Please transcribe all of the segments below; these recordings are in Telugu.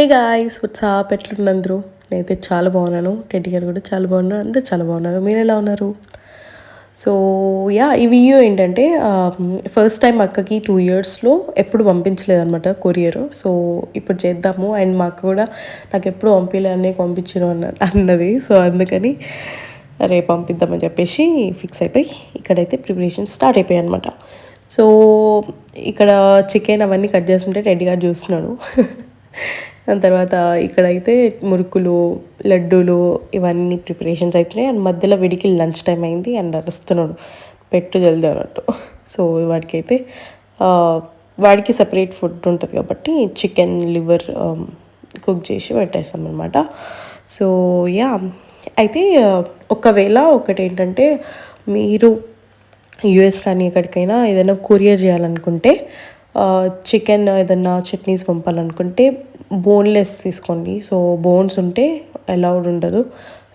హే గాయ్స్ వాట్సాప్ ఎట్లున్నారు అందరూ? నేనైతే చాలా బాగున్నాను. టెడ్డీ గారు కూడా చాలా బాగున్నారు. అందరూ చాలా బాగున్నారు. మీరు ఎలా ఉన్నారు? సో ఈ వీడియో ఏంటంటే ఫస్ట్ టైం అక్కకి 2 ఇయర్స్లో ఎప్పుడు పంపించలేదన్నమాట కొరియర్. సో ఇప్పుడు చేద్దాము. అండ్ మా అక్క కూడా నాకు ఎప్పుడు పంపించలే అన్నీ పంపించను అన్నది. సో అందుకని రేపు పంపిద్దామని చెప్పేసి ఫిక్స్ అయిపోయి ఇక్కడైతే ప్రిపరేషన్ స్టార్ట్ అయిపోయాయి అనమాట. సో ఇక్కడ చికెన్ అవన్నీ కట్ చేస్తుంటే టెడ్డీ గారు చూస్తున్నాడు. దాని తర్వాత ఇక్కడైతే మురుకులు, లడ్డూలు ఇవన్నీ ప్రిపరేషన్స్ అవుతున్నాయి. అండ్ మధ్యలో వీడికి లంచ్ టైం అయింది అండ్ అరుస్తున్నాడు పెట్టు జల్దీ అన్నట్టు. సో వాడికైతే వాడికి సపరేట్ ఫుడ్ ఉంటుంది కాబట్టి చికెన్ లివర్ కుక్ చేసి పెట్టేస్తాం అనమాట. సో అయితే ఒకవేళ ఒకటి ఏంటంటే మీరు యూఎస్ కానీ ఎక్కడికైనా ఏదైనా కొరియర్ చేయాలనుకుంటే చికెన్ ఏదైనా చట్నీస్ పంపాలనుకుంటే బోన్లెస్ తీసుకోండి. సో బోన్స్ ఉంటే అలౌడ్ ఉండదు.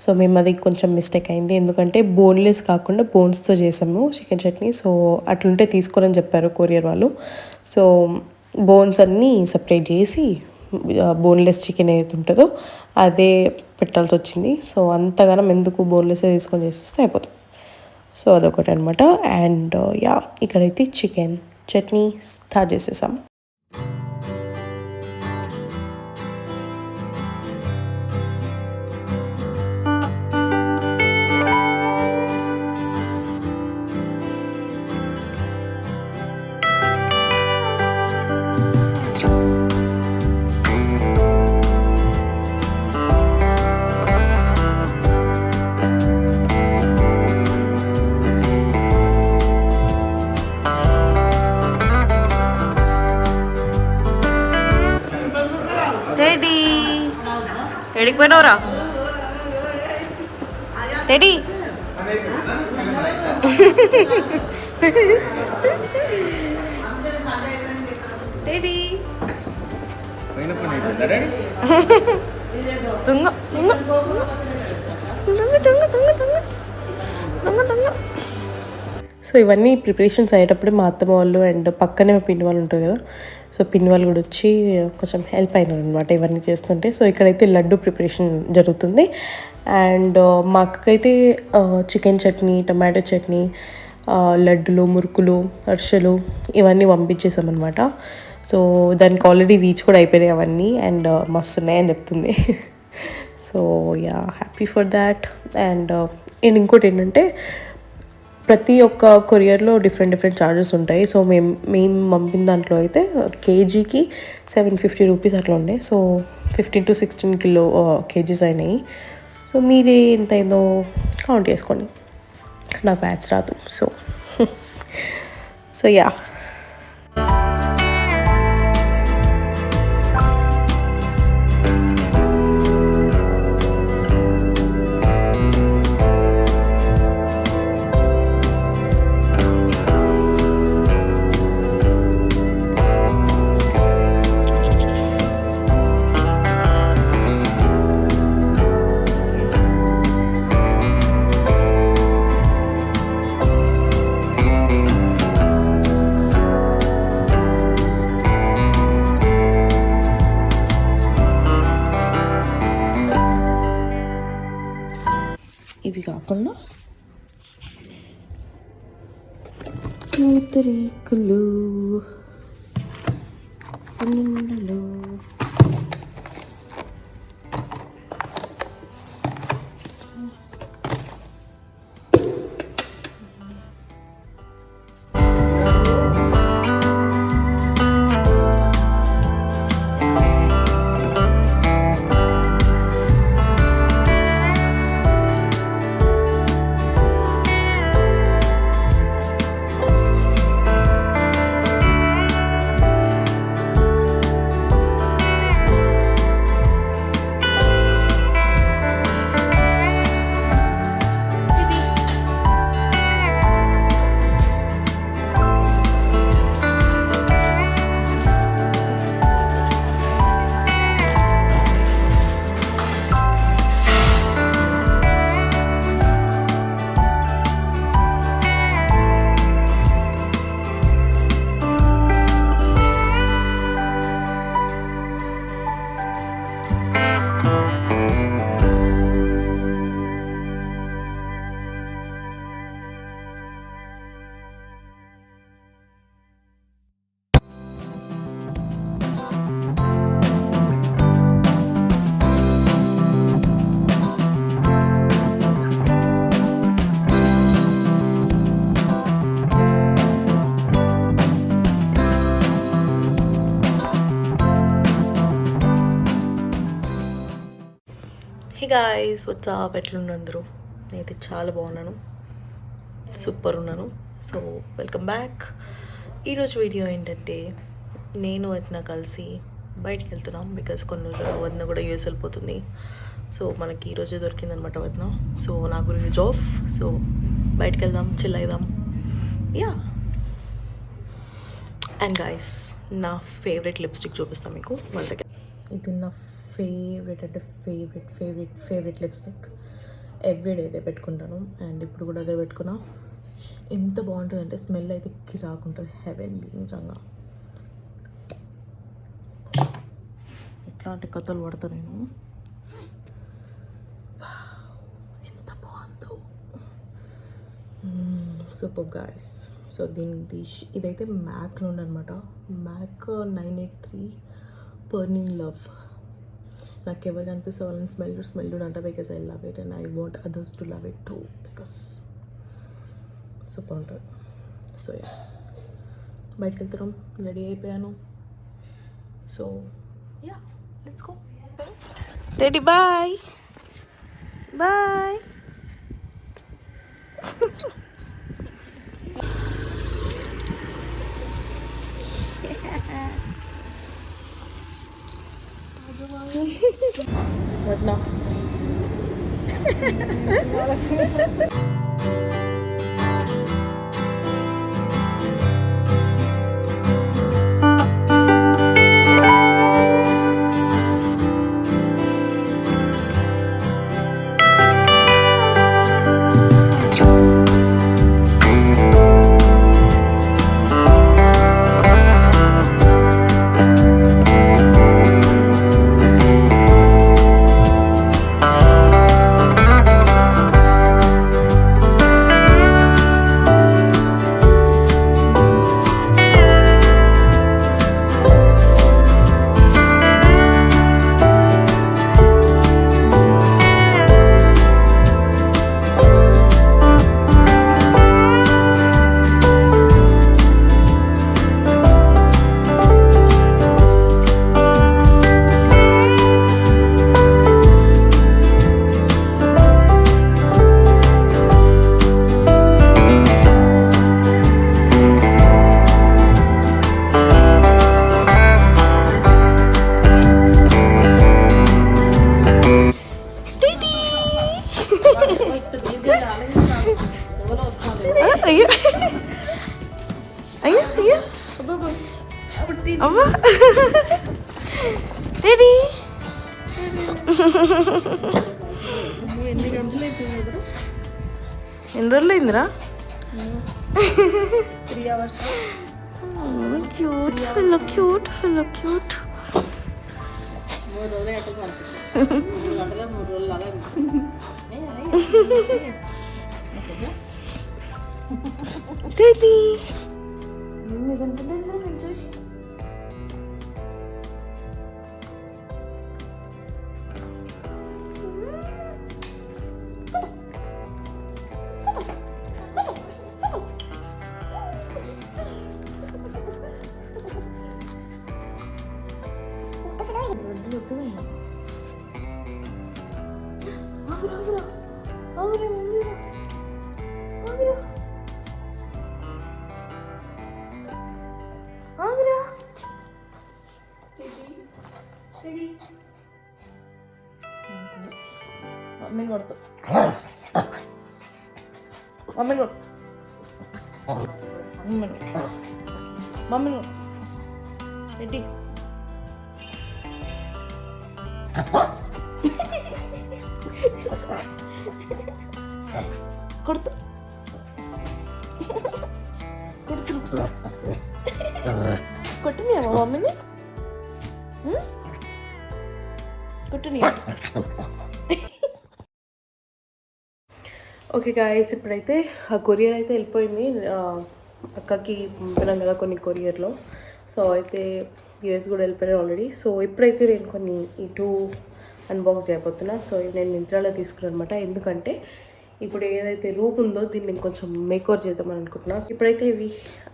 సో మేము అది కొంచెం మిస్టేక్ అయింది, ఎందుకంటే బోన్లెస్ కాకుండా బోన్స్తో చేసాము చికెన్ చట్నీ. సో అట్లుంటే తీసుకోరని చెప్పారు కొరియర్ వాళ్ళు. సో బోన్స్ అన్నీ సపరేట్ చేసి బోన్లెస్ చికెన్ ఏదైతే ఉంటుందో అదే పెట్టాల్సి వచ్చింది. సో అంతగానం ఎందుకు బోన్లెస్ తీసుకొని చేసేస్తే అయిపోతుంది. సో అదొకటి అనమాట. అండ్ ఇక్కడైతే చికెన్ చట్నీ స్టార్ట్ చేసేసాం. రెడీ ఎడికి పోయినవరా రెడీ? రెడీ తుంగ తుంగ తుంగ తుంగ తుంగ తుంగ తుంగ. సో ఇవన్నీ ప్రిపరేషన్స్ అయ్యేటప్పుడే మా అత్తమ్మ వాళ్ళు అండ్ పక్కనే పిన్ని వాళ్ళు ఉంటారు కదా, సో పిన్ని వాళ్ళు కూడా వచ్చి కొంచెం హెల్ప్ అయినారు అనమాట ఇవన్నీ చేస్తుంటే. సో ఇక్కడైతే లడ్డు ప్రిపరేషన్ జరుగుతుంది. అండ్ మా అక్కకైతే చికెన్ చట్నీ, టమాటో చట్నీ, లడ్డులు, మురుకులు, అరిసెలు ఇవన్నీ పంపించేసామన్నమాట. సో దానికి ఆల్రెడీ రీచ్ కూడా అయిపోయినాయి అవన్నీ అండ్ మస్తు ఉన్నాయని చెప్తుంది. So happy for that. And ఇంకోటి ఏంటంటే ప్రతి ఒక్క కొరియర్లో డిఫరెంట్ ఛార్జెస్ ఉంటాయి. సో మేము పంపిన దాంట్లో అయితే కేజీకి 750 రూపీస్ అట్లా ఉండే. సో 15 to 16 కేజీస్ అయినాయి. సో మీరే ఎంత అయిందో కౌంట్ చేసుకోండి, నాకు మ్యాథ్స్ రాదు. సో ఇవి కాకుండా పూతరేకులు, సున్నుండలు, హే గాయ్స్ వాట్సాప్ ఎట్లున్నారు అందరూ? నేనైతే చాలా బాగున్నాను, సూపర్ ఉన్నాను. So welcome back. ఈరోజు వీడియో ఏంటంటే నేను వదిన కలిసి బయటికి వెళ్తున్నాం. బికాస్ కొన్ని రోజులు వదిన కూడా యూఎస్ వెళ్ళిపోతుంది. సో మనకి ఈరోజే దొరికిందనమాట వదిన. సో నా గురించి ఆఫ్. సో బయటికి వెళ్దాం, చిల్ అయిదాం. యా అండ్ గాయస్ నా ఫేవరెట్ లిప్స్టిక్ చూపిస్తాను మీకు. 1 సెకండ్. ఇది నా ఫేవరెట్ అంటే ఫేవరెట్ లిప్స్టిక్. ఎవ్రీడే ఇదే పెట్టుకుంటాను అండ్ ఇప్పుడు కూడా అదే పెట్టుకున్నా. ఎంత బాగుంటుంది అంటే స్మెల్ అయితే కిరాకుంటుంది, హెవెన్లీ నిజంగా. ఎట్లాంటి కథలు పడతా నేను. ఎంత బాగుందో, సూపర్ గాయస్. సో దీనికి ఇదైతే మ్యాక్ నుండి అనమాట. Mac 983 burning love. నాకు ఎవరు కనిపిస్తే వాళ్ళని స్మెల్ అంట. Because I love it and I want others to love it too. Because super ఉంటుంది. సో యా బయటకు వెళ్తున్నాం, రెడీ అయిపోయాను. So yeah let's go. Ready, bye bye. వద్నా అయ్యో అయ్యో అయ్యో అవ్వా. రెడీ. ఎన్ని రోజులు అయిందిరా? 3 hours. Cute, full cute, full cute. 3 రోజులు ఎట్లా కనిపిస్తుంది? 3 గంటలే 3 రోజులు లాగా Daddy. మమ్మీ కొడుతు, మమ్మీ కొడు, మమ్మీ రెడ్డి కొడుతు కొడుతు కొట్టినా మమ్మీని కొట్టినా. ఓకే గాయస్, ఇప్పుడైతే ఆ కొరియర్ అయితే వెళ్ళిపోయింది. అక్కకి పంపినాం కదా కొన్ని కొరియర్లో. సో అయితే యూఎస్ కూడా వెళ్ళిపోయాను ఆల్రెడీ. సో ఇప్పుడైతే నేను కొన్ని ఈ 2 అన్బాక్స్ చేయబోతున్నా. సో ఇవి నేను మింత్రాలో తీసుకున్నాను అనమాట. ఎందుకంటే ఇప్పుడు ఏదైతే రూమ్ ఉందో దీన్ని నేను కొంచెం మేకోవర్ చేద్దామని అనుకుంటున్నా. ఇప్పుడైతే ఇవి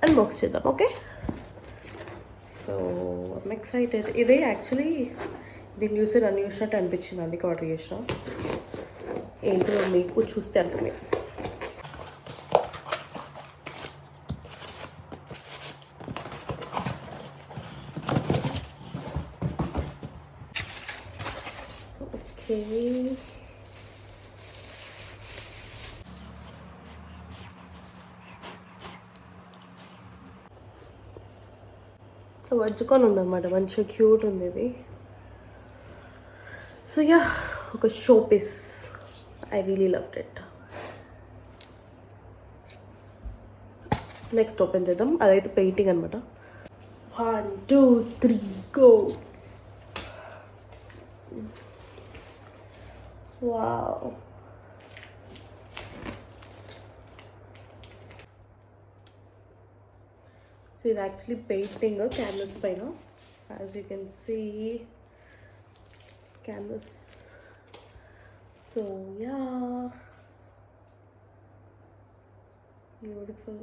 అన్బాక్స్ చేద్దాం. Okay, so I'm excited. ఇదే యాక్చువల్లీ దీన్ని చూసి నన్ను చూసినట్టు అనిపించింది, అందుకే ఆర్డర్ చేసిన. ఏంటో మీకు చూస్తే అర్థమైంది. ఓకే, వజ్జుకొని ఉందన్నమాట, మంచిగా క్యూట్ ఉంది ఇది. సో యా, ఒక show piece. I really loved it. Next open చేద్దాం. అదైతే పెయింటింగ్ అనమాట. 1 2 3 గో. వావ్, సో ఇది యాక్చువల్లీ పెయింటింగ్ క్యాన్వస్ పైన. As you can see canvas. So yeah, beautiful.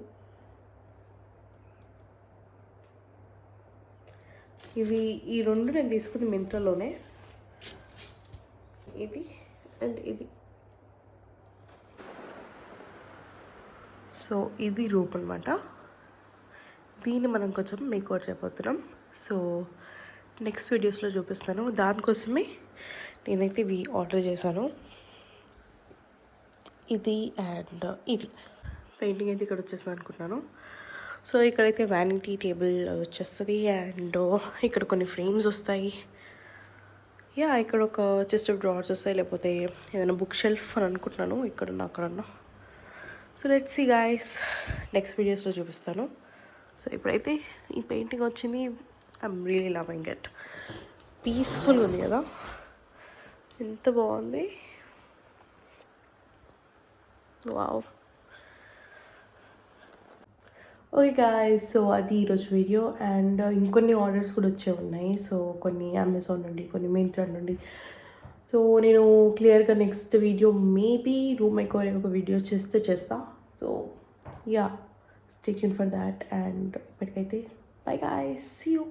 ఇవి ఈ రెండు నేను తీసుకుంది మింత్రాలోనే, ఇది అండ్ ఇది. సో ఇది రూప్ అనమాట. దీన్ని మనం కొంచెం మేకవర్ చేయబోతున్నాం. సో నెక్స్ట్ వీడియోస్లో చూపిస్తాను. దానికోసమే నేనైతే ఇవి ఆర్డర్ చేశాను, ఇది అండ్ ఇది. పెయింటింగ్ అయితే ఇక్కడ వచ్చేస్తుంది అనుకుంటున్నాను. సో ఇక్కడైతే వ్యానిటీ టేబుల్ వచ్చేస్తుంది అండ్ ఇక్కడ కొన్ని ఫ్రేమ్స్ వస్తాయి. యా, ఇక్కడ ఒక చెస్ట్ ఆఫ్ డ్రావర్స్ వస్తాయి, లేకపోతే ఏదైనా బుక్ షెల్ఫ్ అని అనుకుంటున్నాను, ఇక్కడున్నా అక్కడన్నా. So let's see guys, next వీడియోస్లో చూపిస్తాను. సో ఇప్పుడైతే ఈ పెయింటింగ్ వచ్చింది. I'm really loving it. పీస్ఫుల్గా ఉంది కదా, ఎంత బాగుంది. వావ్. ఓకే గాయ్స్, సో అది ఈరోజు వీడియో. అండ్ ఇంకొన్ని ఆర్డర్స్ కూడా వచ్చే ఉన్నాయి. సో కొన్ని అమెజాన్ నుండి, కొన్ని మింత్రా నుండి. సో నేను క్లియర్గా next video maybe room makeover ఒక వీడియో చేస్తా. So yeah, stay tune for that. And ఇప్పటికైతే బై గాయ్స్, సీ యూ.